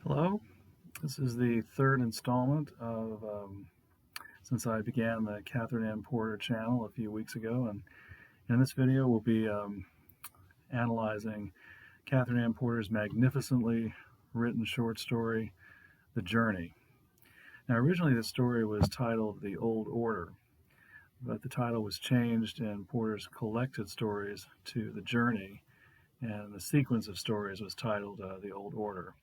Hello, this is the third installment of since I began the Katherine Anne Porter channel a few weeks ago, and in this video we'll be analyzing Katherine Anne Porter's magnificently written short story, The Journey. Now originally this story was titled The Old Order, but the title was changed in Porter's collected stories to The Journey, and the sequence of stories was titled The Old Order.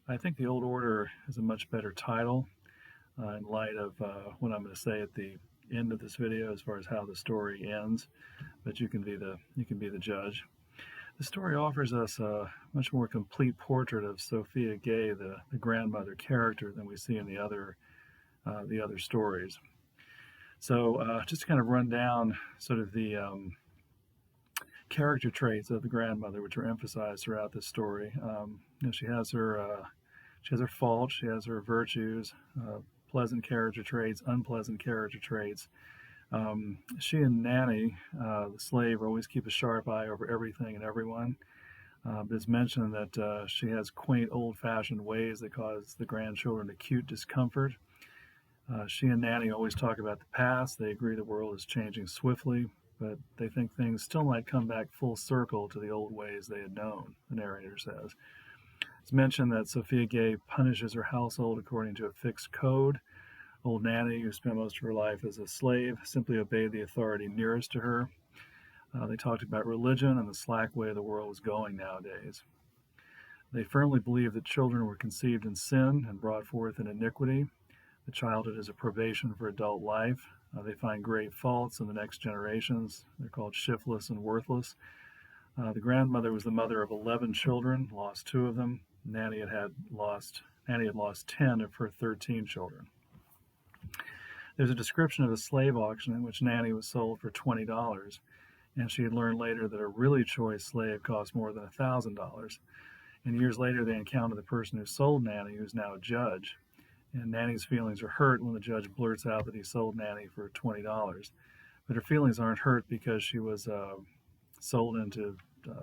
I think The Old Order is a much better title in light of what I'm going to say at the end of this video as far as how the story ends, but you can be the judge. The story offers us a much more complete portrait of Sophia Gay, the grandmother character, than we see in the other stories. So just to kind of run down sort of the character traits of the grandmother, which are emphasized throughout this story. She has her faults, she has her virtues, pleasant character traits, unpleasant character traits. She and Nanny, the slave, always keep a sharp eye over everything and everyone. It's mentioned that she has quaint, old-fashioned ways that cause the grandchildren acute discomfort. She and Nanny always talk about the past. They agree the world is changing swiftly, but they think things still might come back full circle to the old ways they had known, the narrator says. It's mentioned that Sophia Gay punishes her household according to a fixed code. Old Nanny, who spent most of her life as a slave, simply obeyed the authority nearest to her. They talked about religion and the slack way the world was going nowadays. They firmly believed that children were conceived in sin and brought forth in iniquity. The childhood is a probation for adult life. They find great faults in the next generations. They're called shiftless and worthless. The grandmother was the mother of 11 children, lost 2 of them. Nanny had lost 10 of her 13 children. There's a description of a slave auction in which Nanny was sold for $20, and she had learned later that a really choice slave cost more than $1,000. And years later, they encounter the person who sold Nanny, who's now a judge. And Nanny's feelings are hurt when the judge blurts out that he sold Nanny for $20. But her feelings aren't hurt because she was sold into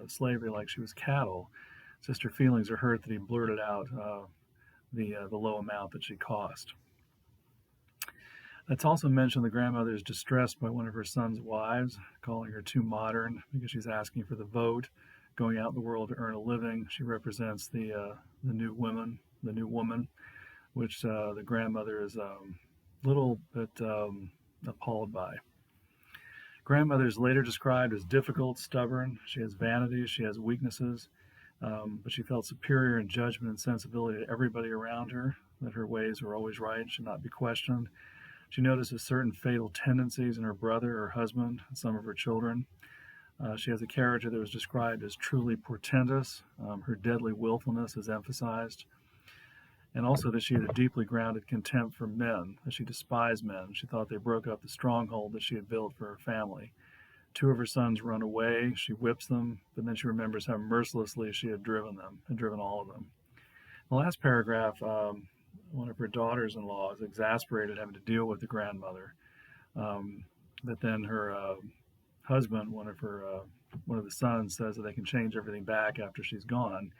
slavery like she was cattle. It's just her feelings are hurt that he blurted out the low amount that she cost. It's also mentioned the grandmother is distressed by one of her son's wives, calling her too modern because she's asking for the vote, going out in the world to earn a living. She represents the new woman, which the grandmother is a little bit appalled by. Grandmother is later described as difficult, stubborn. She has vanities, she has weaknesses, but she felt superior in judgment and sensibility to everybody around her, that her ways were always right, should not be questioned. She notices certain fatal tendencies in her brother, her husband, and some of her children. She has a character that was described as truly portentous. Her deadly willfulness is emphasized. And also that she had a deeply grounded contempt for men, that she despised men. She thought they broke up the stronghold that she had built for her family. 2 of her sons run away. She whips them, but then she remembers how mercilessly she had driven all of them. The last paragraph, one of her daughters-in-law is exasperated having to deal with the grandmother. But then her husband, one of the sons, says that they can change everything back after she's gone.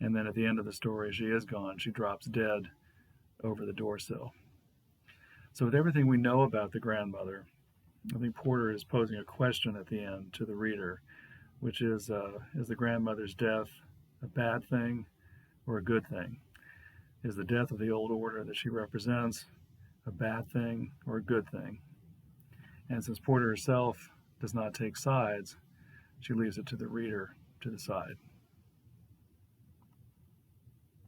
And then at the end of the story, she is gone. She drops dead over the doorsill. So with everything we know about the grandmother, I think Porter is posing a question at the end to the reader, which is the grandmother's death a bad thing or a good thing? Is the death of the old order that she represents a bad thing or a good thing? And since Porter herself does not take sides, she leaves it to the reader to decide.